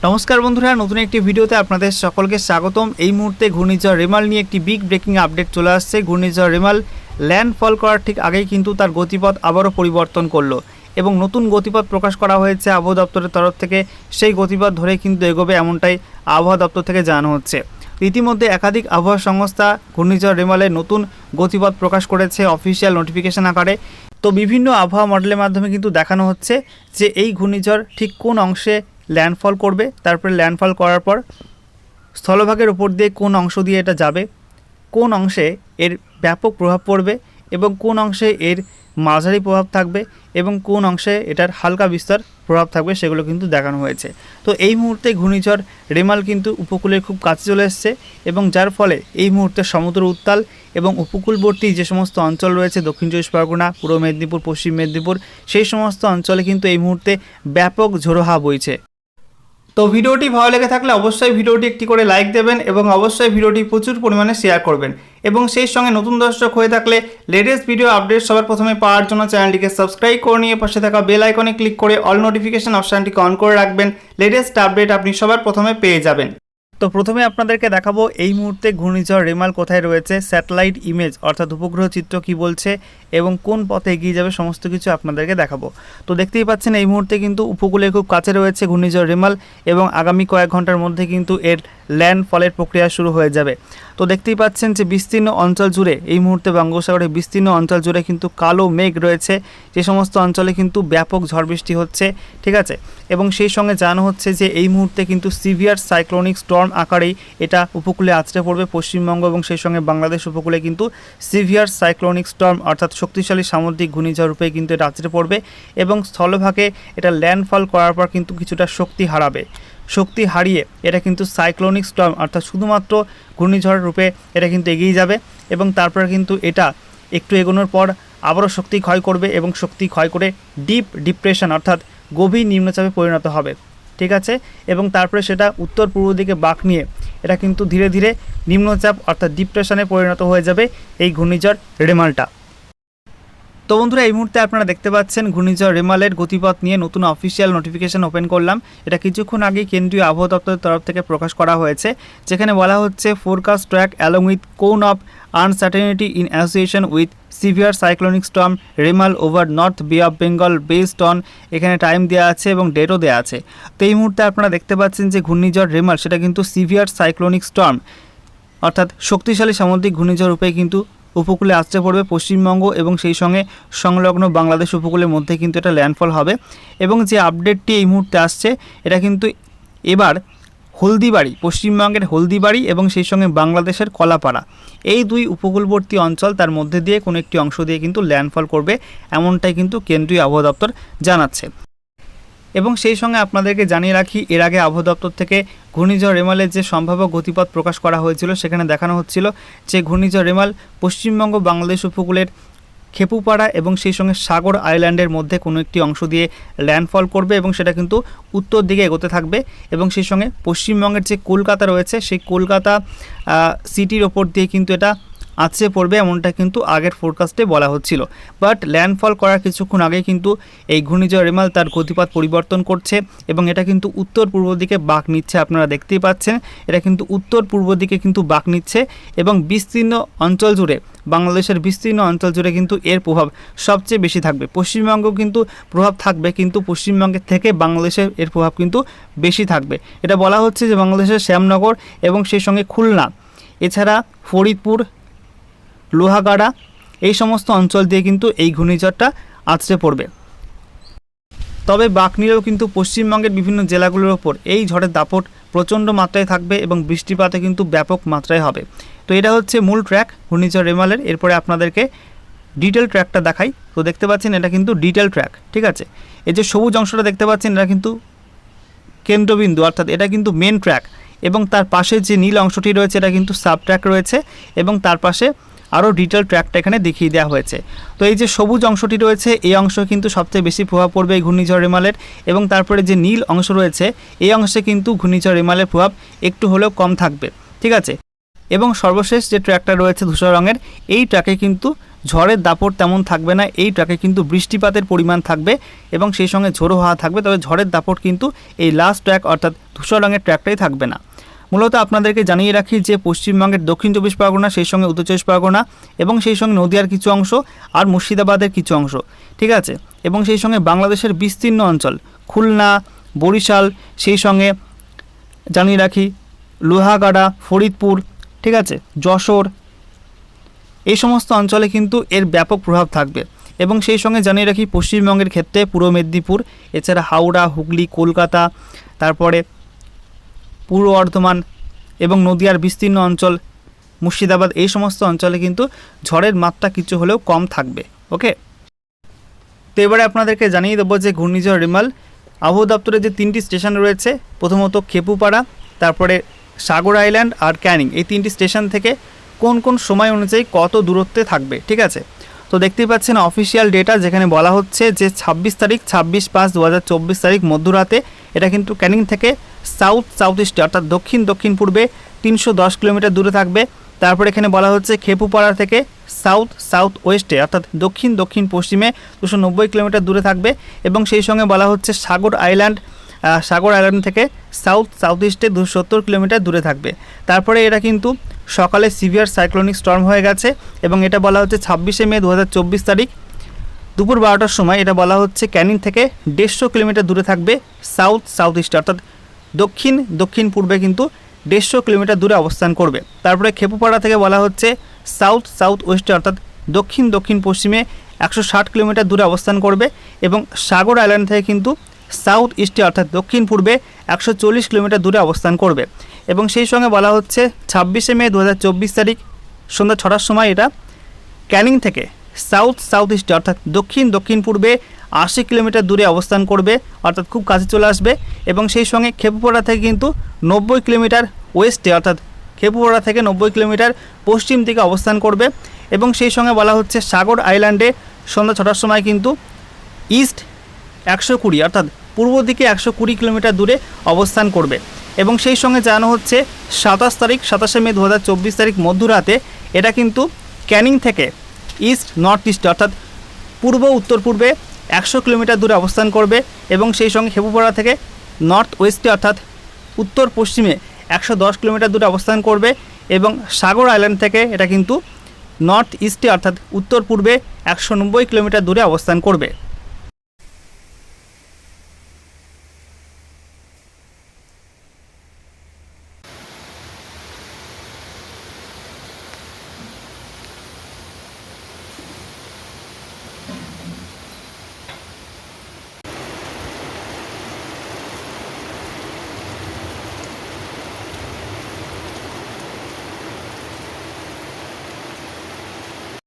নমস্কার বন্ধুরা, নতুন একটি ভিডিওতে আপনাদের সকলকে স্বাগতম। এই মুহূর্তে ঘূর্ণিঝড় রেমাল নিয়ে একটি বিগ ব্রেকিং আপডেট চলে আসছে। ঘূর্ণিঝড় রেমাল ল্যান্ডফল করার ঠিক আগেই কিন্তু তার গতিপথ আবারও পরিবর্তন করলো এবং নতুন গতিপথ প্রকাশ করা হয়েছে আবহাওয়া দপ্তরের তরফ থেকে। সেই গতিপথ ধরে কিন্তু এগোবে, এমনটাই আবহাওয়া দপ্তর থেকে জানানো হচ্ছে। ইতিমধ্যে একাধিক আবহাওয়া সংস্থা ঘূর্ণিঝড় রেমালের নতুন গতিপথ প্রকাশ করেছে অফিসিয়াল নোটিফিকেশন আকারে। তো বিভিন্ন আবহাওয়া মডেলের মাধ্যমে কিন্তু দেখানো হচ্ছে যে এই ঘূর্ণিঝড় ঠিক কোন অংশে ল্যান্ডফল করবে, তারপরে ল্যান্ডফল করার পর স্থলভাগের উপর দিয়ে কোন অংশ দিয়ে এটা যাবে, কোন অংশে এর ব্যাপক প্রভাব পড়বে এবং কোন অংশে এর মাঝারি প্রভাব থাকবে এবং কোন অংশে এটার হালকা বিস্তর প্রভাব থাকবে, সেগুলো কিন্তু দেখানো হয়েছে। তো এই মুহূর্তে ঘূর্ণিঝড় রেমাল কিন্তু উপকূলের খুব কাছে চলে এসছে এবং যার ফলে এই মুহূর্তে সমুদ্র উত্তাল এবং উপকূলবর্তী যে সমস্ত অঞ্চল রয়েছে, দক্ষিণ চব্বিশ পরগনা, পূর্ব মেদিনীপুর, পশ্চিম মেদিনীপুর, সেই সমস্ত অঞ্চলে কিন্তু এই মুহূর্তে ব্যাপক ঝোড়ো হাওয়া বইছে। তো ভিডিওটি ভালো লেগে থাকলে অবশ্যই ভিডিওটি একটি করে লাইক দেবেন এবং অবশ্যই ভিডিওটি প্রচুর পরিমাণে শেয়ার করবেন এবং সেই সঙ্গে নতুন দর্শক হয়ে থাকলে লেটেস্ট ভিডিও আপডেট সবার প্রথমে পাওয়ার জন্য চ্যানেলটিকে সাবস্ক্রাইব করে নিয়ে পাশে থাকা বেল আইকনে ক্লিক করে অল নোটিফিকেশন অপশানটিকে অন করে রাখবেন। লেটেস্ট আপডেট আপনি সবার প্রথমে পেয়ে যাবেন। তো প্রথমে আপনাদেরকে দেখাবো এই মুহূর্তে ঘূর্ণিঝড় রেমাল কোথায় রয়েছে, স্যাটেলাইট ইমেজ অর্থাৎ উপগ্রহ চিত্র কি বলছে এবং কোন পথে এগিয়ে যাবে, সমস্ত কিছু আপনাদেরকে দেখাবো। তো দেখতেই পাচ্ছেন এই মুহূর্তে কিন্তু উপকূলের খুব কাছে রয়েছে ঘূর্ণিঝড় রেমাল এবং আগামী কয়েক ঘন্টার মধ্যে কিন্তু এর ল্যান্ডফলের প্রক্রিয়া শুরু হয়ে যাবে। তো দেখতেই পাচ্ছেন যে বিস্তীর্ণ অঞ্চল জুড়ে এই মুহূর্তে বঙ্গোপসাগরের বিস্তীর্ণ অঞ্চল জুড়ে কিন্তু কালো মেঘ রয়েছে, যে সমস্ত অঞ্চলে কিন্তু ব্যাপক ঝড় বৃষ্টি হচ্ছে, ঠিক আছে। এবং সেই সঙ্গে জানানো হচ্ছে যে এই মুহূর্তে কিন্তু সিভিয়ার সাইক্লোনিক স্টর্ম আকারেই এটা উপকূলে আছড়ে পড়বে পশ্চিমবঙ্গ এবং সেই সঙ্গে বাংলাদেশ উপকূলে কিন্তু সিভিয়ার সাইক্লোনিক স্টর্ম অর্থাৎ শক্তিশালী সামুদ্রিক ঘূর্ণিঝড় রূপে কিন্তু এটা আছড়ে পড়বে এবং স্থলভাগে এটা ল্যান্ডফল করার পর কিন্তু কিছুটা শক্তি হারাবে। শক্তি হারিয়ে এটা কিন্তু সাইক্লোনিক স্টর্ম অর্থাৎ শুধুমাত্র ঘূর্ণিঝড় রূপে এটা কিন্তু এগিয়ে যাবে এবং তারপর কিন্তু এটা একটু এগোনোর পর আবারও শক্তি ক্ষয় করবে এবং শক্তি ক্ষয় করে ডিপ ডিপ্রেশন অর্থাৎ গভীর নিম্নচাপে পরিণত হবে, ঠিক আছে। এবং তারপরে সেটা উত্তর পূর্ব দিকে বাঁক নিয়ে এটা কিন্তু ধীরে ধীরে নিম্নচাপ অর্থাৎ ডিপ্রেশনে পরিণত হয়ে যাবে এই ঘূর্ণিঝড় রেমালটা। তো বন্ধুরা, এই মুহূর্তে আপনারা দেখতে পাচ্ছেন ঘূর্ণিঝড় রেমালের গতিপথ নিয়ে নতুন অফিসিয়াল নোটিফিকেশন ওপেন করলাম। এটা কিছুক্ষণ আগেই কেন্দ্রীয় আবহাওয়া দপ্তরের তরফ থেকে প্রকাশ করা হয়েছে, যেখানে বলা হচ্ছে ফোরকাস্ট ট্র্যাক অ্যালং উইথ কোন of uncertainty in association with severe cyclonic Sturm Remal over north বে অফ বেঙ্গল বেসড অন, এখানে টাইম দেওয়া আছে এবং ডেটও দেওয়া আছে। তো এই মুহূর্তে আপনারা দেখতে পাচ্ছেন যে ঘূর্ণিঝড় রেমাল সেটা কিন্তু সিভিয়ার সাইক্লোনিক স্টর্ম অর্থাৎ শক্তিশালী সামুদ্রিক ঘূর্ণিঝড় রূপে কিন্তু উপকূলে আসতে পড়বে পশ্চিমবঙ্গ এবং সেই সঙ্গে সংলগ্ন বাংলাদেশ উপকূলের মধ্যে কিন্তু এটা ল্যান্ডফল হবে। এবং যে আপডেটটি এই মুহূর্তে আসছে এটা কিন্তু এবার হলদিবাড়ি, পশ্চিমবঙ্গের হলদিবাড়ি এবং সেই সঙ্গে বাংলাদেশের কলাপাড়া, এই দুই উপকূলবর্তী অঞ্চল তার মধ্যে দিয়ে কোনো একটি অংশ দিয়ে কিন্তু ল্যান্ডফল করবে, এমনটাই কিন্তু কেন্দ্রীয় আবহাওয়া দপ্তর জানাচ্ছে। এবং সেই সঙ্গে আপনাদেরকে জানিয়ে রাখি, এর আগে আবহাওয়া দপ্তর থেকে ঘূর্ণিঝড় রেমালের যে সম্ভাব্য গতিপথ প্রকাশ করা হয়েছিল সেখানে দেখানো হচ্ছিল যে ঘূর্ণিঝড় রেমাল পশ্চিমবঙ্গ বাংলাদেশ উপকূলের খেপুপাড়া এবং সেই সঙ্গে সাগর আইল্যান্ডের মধ্যে কোনো একটি অংশ দিয়ে ল্যান্ডফল করবে এবং সেটা কিন্তু উত্তর দিকে এগোতে থাকবে এবং সেই সঙ্গে পশ্চিমবঙ্গের যে কলকাতা রয়েছে সেই কলকাতা সিটির ওপর দিয়ে কিন্তু এটা আছড়ে পড়বে, এমনটা কিন্তু আগের ফোরকাস্টে বলা হচ্ছিল। বাট ল্যান্ডফল করার কিছুক্ষণ আগে কিন্তু এই ঘূর্ণিঝড় রেমাল তার গতিপথ পরিবর্তন করছে এবং এটা কিন্তু উত্তর পূর্ব দিকে বাঁক নিচ্ছে। আপনারা দেখতেই পাচ্ছেন এটা কিন্তু উত্তর পূর্ব দিকে কিন্তু বাঁক নিচ্ছে এবং বিস্তীর্ণ অঞ্চল জুড়ে, বাংলাদেশের বিস্তীর্ণ অঞ্চল জুড়ে কিন্তু এর প্রভাব সবচেয়ে বেশি থাকবে। পশ্চিমবঙ্গেও কিন্তু প্রভাব থাকবে, কিন্তু পশ্চিমবঙ্গের থেকে বাংলাদেশের এর প্রভাব কিন্তু বেশি থাকবে। এটা বলা হচ্ছে যে বাংলাদেশের শ্যামনগর এবং সেই সঙ্গে খুলনা, এছাড়া ফরিদপুর, লোহাগাড়া, এই সমস্ত অঞ্চল দিয়ে কিন্তু এই ঘূর্ণিঝড়টা আছড়ে পড়বে। তবে বাঁক নিলেও কিন্তু পশ্চিমবঙ্গের বিভিন্ন জেলাগুলোর ওপর এই ঝড়ের দাপট প্রচণ্ড মাত্রায় থাকবে এবং বৃষ্টিপাতে কিন্তু ব্যাপক মাত্রায় হবে। তো এটা হচ্ছে মূল ট্র্যাক ঘূর্ণিঝড় রেমালের। এরপরে আপনাদেরকে ডিটেল ট্র্যাকটা দেখাই। তো দেখতে পাচ্ছেন এটা কিন্তু ডিটেল ট্র্যাক, ঠিক আছে। এই যে সবুজ অংশটা দেখতে পাচ্ছেন এটা কিন্তু কেন্দ্রবিন্দু অর্থাৎ এটা কিন্তু মেন ট্র্যাক এবং তার পাশে যে নীল অংশটি রয়েছে এটা কিন্তু সাব ট্র্যাক রয়েছে এবং তার পাশে আরও ডিটেল ট্র্যাকটা এখানে দেখিয়ে দেওয়া হয়েছে। তো এই যে সবুজ অংশটি রয়েছে এই অংশ কিন্তু সবচেয়ে বেশি প্রভাব পড়বে এই ঘূর্ণিঝড় রেমালের এবং তারপরে যে নীল অংশ রয়েছে এই অংশে কিন্তু ঘূর্ণিঝড় রেমালের প্রভাব একটু হলেও কম থাকবে, ঠিক আছে। এবং সর্বশেষ যে ট্র্যাকটা রয়েছে ধূসর রঙের, এই ট্র্যাকে কিন্তু ঝড়ের দাপট তেমন থাকবে না, এই ট্র্যাকে কিন্তু বৃষ্টিপাতের পরিমাণ থাকবে এবং সেই সঙ্গে ঝোড়ো হাওয়া থাকবে, তবে ঝড়ের দাপট কিন্তু এই লাস্ট ট্র্যাক অর্থাৎ ধূসর রঙের ট্র্যাকটাই থাকবে না। মূলত আপনাদেরকে জানিয়ে রাখি যে পশ্চিমবঙ্গের দক্ষিণ চব্বিশ পরগনা, সেই সঙ্গে উত্তর চব্বিশ পরগনা এবং সেই সঙ্গে নদিয়ার কিছু অংশ আর মুর্শিদাবাদের কিছু অংশ, ঠিক আছে, এবং সেই সঙ্গে বাংলাদেশের বিস্তীর্ণ অঞ্চল খুলনা, বরিশাল, সেই সঙ্গে জানিয়ে রাখি লোহাগাড়া, ফরিদপুর, ঠিক আছে, যশোর, এই সমস্ত অঞ্চলে কিন্তু এর ব্যাপক প্রভাব থাকবে। এবং সেই সঙ্গে জানিয়ে রাখি পশ্চিমবঙ্গের ক্ষেত্রে পূর্ব মেদিনীপুর, এছাড়া হাওড়া, হুগলি, কলকাতা, তারপরে পূর্ব বর্ধমান এবং নদিয়ার বিস্তীর্ণ অঞ্চল, মুর্শিদাবাদ, এই সমস্ত অঞ্চলে কিন্তু ঝড়ের মাত্রা কিছু হলেও কম থাকবে। ওকে, তো এবারে আপনাদেরকে জানিয়ে দেবো যে ঘূর্ণিঝড় রিমাল আবহাওয়া দপ্তরের যে 3টি স্টেশন রয়েছে, প্রথমত খেপুপাড়া, তারপরে সাগর আইল্যান্ড আর ক্যানিং, এই 3টি স্টেশন থেকে কোন কোন সময় অনুযায়ী কত দূরত্বে থাকবে, ঠিক আছে। তো দেখতেই পাচ্ছেন অফিসিয়াল ডেটা, যেখানে বলা হচ্ছে যে 26 তারিখ 26/5/2024 তারিখ মধ্যরাতে এটা কিন্তু ক্যানিং থেকে সাউথ ইস্টে অর্থাৎ দক্ষিণ পূর্বে 310 কিলোমিটার দূরে থাকবে। তারপর এখানে বলা হচ্ছে খেপুপাড়া থেকে সাউথ ওয়েস্টে অর্থাৎ দক্ষিণ পশ্চিমে 290 কিলোমিটার দূরে থাকবে এবং সেই সঙ্গে বলা হচ্ছে সাগর আইল্যান্ড থেকে সাউথ ইস্টে 270 কিলোমিটার দূরে থাকবে। তারপরে এটা কিন্তু সকালে সিভিয়ার সাইক্লোনিক স্টর্ম হয়ে গেছে এবং এটা বলা হচ্ছে 26 মে 2024 তারিখ দুপুর 12টার সময় এটা বলা হচ্ছে ক্যানিং থেকে 150 কিলোমিটার দূরে থাকবে সাউথ ইস্টে অর্থাৎ দক্ষিণ পূর্বে কিন্তু 150 কিলোমিটার দূরে অবস্থান করবে। তারপরে খেপুপাড়া থেকে বলা হচ্ছে সাউথ ওয়েস্টে অর্থাৎ দক্ষিণ পশ্চিমে 160 কিলোমিটার দূরে অবস্থান করবে এবং সাগর আইল্যান্ড থেকে কিন্তু সাউথ ইস্টে অর্থাৎ দক্ষিণ পূর্বে 140 কিলোমিটার দূরে অবস্থান করবে এবং সেই সঙ্গে বলা হচ্ছে 26 মে 2024 তারিখ সন্ধ্যা 6টার সময় এটা ক্যানিং থেকে সাউথ ইস্টে অর্থাৎ দক্ষিণ পূর্বে 80 কিলোমিটার দূরে অবস্থান করবে, অর্থাৎ খুব কাছে চলে আসবে এবং সেই সঙ্গে খেপুপাড়া থেকে কিন্তু 90 কিলোমিটার ওয়েস্টে অর্থাৎ খেপুপাড়া থেকে 90 কিলোমিটার পশ্চিম দিকে অবস্থান করবে এবং সেই সঙ্গে বলা হচ্ছে সাগর আইল্যান্ডে সন্ধ্যা 6টার সময় কিন্তু ইস্ট 120 অর্থাৎ পূর্ব দিকে 120 কিলোমিটার দূরে অবস্থান করবে এবং সেই সঙ্গে জানানো হচ্ছে 27 মে 2024 তারিখ মধ্যরাতে এটা কিন্তু ক্যানিং থেকে নর্থ ইস্ট অর্থাৎ উত্তর পূর্বে 100 কিলোমিটার দূরে অবস্থান করবে এবং সেই সঙ্গে খেপুপাড়া থেকে নর্থ ওয়েস্টে অর্থাৎ উত্তর পশ্চিমে 110 কিলোমিটার দূরে অবস্থান করবে এবং সাগর আইল্যান্ড থেকে এটা কিন্তু নর্থ ইস্টে অর্থাৎ উত্তর পূর্বে 190 কিলোমিটার দূরে অবস্থান করবে।